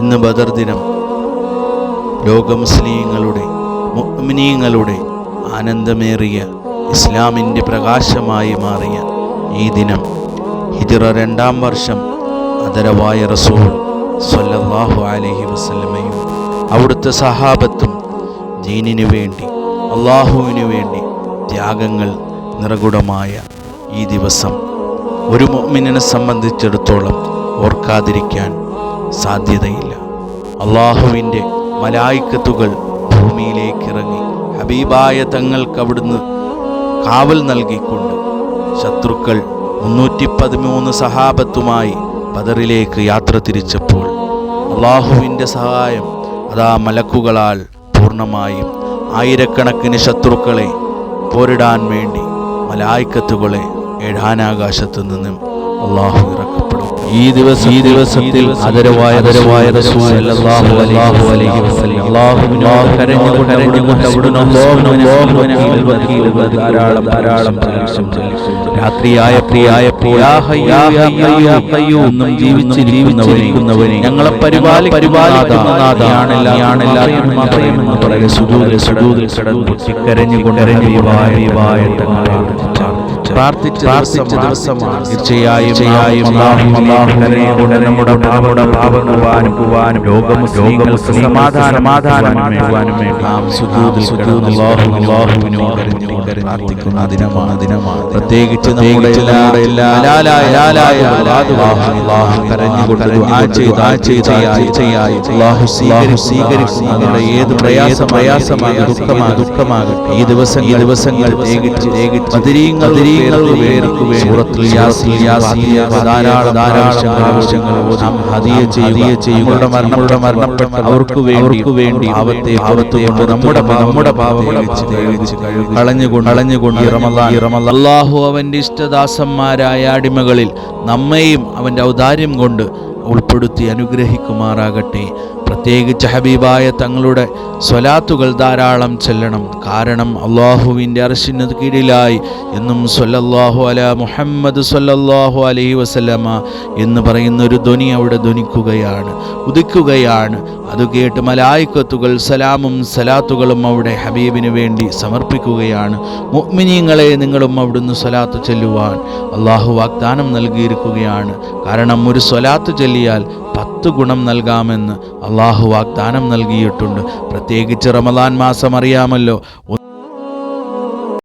ഇന്ന് ബദർ ദിനം. ലോക മുസ്ലിങ്ങളുടെ മുഅ്മിനീങ്ങളുടെ ആനന്ദമേറിയ ഇസ്ലാമിൻ്റെ പ്രകാശമായി മാറിയ ഈ ദിനം ഹിജ്റ 2-ാം വർഷം ആദരവായ റസൂൽ സ്വല്ലല്ലാഹു അലൈഹി വസല്ലമയും അവിടുത്തെ സഹാബത്തും ദീനിനു വേണ്ടി അള്ളാഹുവിനു വേണ്ടി ത്യാഗങ്ങൾ നിറകുടമായ ഈ ദിവസം ഒരു മുഅ്മിനിനെ സംബന്ധിച്ചിടത്തോളം ഓർക്കാതിരിക്കാൻ സാധ്യതയില്ല. അള്ളാഹുവിൻ്റെ മലായിക്കത്തുകൾ ഭൂമിയിലേക്കിറങ്ങി ഹബീബായ തങ്ങൾക്ക് അവിടുന്ന് കാവൽ നൽകിക്കൊണ്ട് ശത്രുക്കൾ 313 സഹാബത്തുമായി ബദറിലേക്ക് യാത്ര തിരിച്ചപ്പോൾ അള്ളാഹുവിൻ്റെ സഹായം അതാ മലക്കുകളാൽ പൂർണ്ണമായും ആയിരക്കണക്കിന് ശത്രുക്കളെ പോരിടാൻ വേണ്ടി മലായിക്കത്തുകളെ ഏഴാനാകാശത്തു നിന്നും അള്ളാഹു ഇറക്കപ്പെടും. ഈ ദിവസത്തിൽ ആദരവായ റസൂൽ സല്ലല്ലാഹു അലൈഹി വസല്ലം അല്ലാഹുവിനോട് കരഞ്ഞുകൊണ്ട് ധാരാളം രാത്രിയായപ്പോൾ യാ ഹയ്യൂ എന്നും ജീവിച്ചിരിക്കുന്നവനെ ഞങ്ങളെ പരിപാലിക്കുന്ന നാഥനാണ് സുജൂദിൽ കരഞ്ഞുകൊണ്ട് പ്രാർത്ഥിച്ച ദിവസമാണ്. തീർച്ചയായും നമ്മുടെ പാപങ്ങളുവാനും ലോകമുസ്ലിങ്ങൾക്ക് സമാധാനം വേണ്ടി നാം സുജൂദിൽ അല്ലാഹുവിനോട് പ്രാർത്ഥിക്കുന്ന ദിനമാണ്. പ്രത്യേകിച്ച് നമ്മുടെ കരഞ്ഞുകൊണ്ട് ദുആ ചെയ്ത് അല്ലാഹു സ്വീകരിക്കും. നമ്മുടെ ഏത് പ്രയാസമാകും ദുഃഖമാകട്ടെ ഈ ദിവസങ്ങൾ പ്രത്യേകിച്ച് സൂറത്തുൽ യാസീൻ ധാരാളം നാം ഹദിയ ചെയ്യുക. മരണപ്പെട്ട അവർക്ക് വേണ്ടി ഭാവത്തുകൊണ്ട് നമ്മുടെ പാപം കളഞ്ഞുകൊണ്ട് അല്ലാഹു അവന്റെ ഇഷ്ടദാസന്മാരായ അടിമകളിൽ നമ്മെയും അവന്റെ ഔദാര്യം കൊണ്ട് ഉൾപ്പെടുത്തി അനുഗ്രഹിക്കുമാറാകട്ടെ. പ്രത്യേകിച്ച് ഹബീബായ തങ്ങളുടെ സ്വലാത്തുകൾ ധാരാളം ചെല്ലണം. കാരണം അള്ളാഹുവിൻ്റെ അർശിന് കീഴിലായി എന്നും സ്വല്ലല്ലാഹു അലാ മുഹമ്മദ് സ്വല്ലല്ലാഹു അലൈഹി വസല്ലമ എന്ന് പറയുന്ന ഒരു ധ്വനി അവിടെ ധ്വനിക്കുകയാണ്, ഉദിക്കുകയാണ്. അത് കേട്ട് മലായിക്കത്തുകൾ സലാമും സലാത്തുകളും അവിടെ ഹബീബിന് വേണ്ടി സമർപ്പിക്കുകയാണ്. മുഅ്മിനീങ്ങളെ നിങ്ങളും അവിടുന്ന് സ്വലാത്ത് ചൊല്ലുവാൻ അള്ളാഹു വാഗ്ദാനം നൽകിയിരിക്കുകയാണ്. കാരണം ഒരു സ്വലാത്ത് ചൊല്ലിയാൽ 10 ഗുണം നൽകാമെന്ന് അള്ളാഹു വാഗ്ദാനം നൽകിയിട്ടുണ്ട്. പ്രത്യേകിച്ച് റമദാൻ മാസം അറിയാമല്ലോ,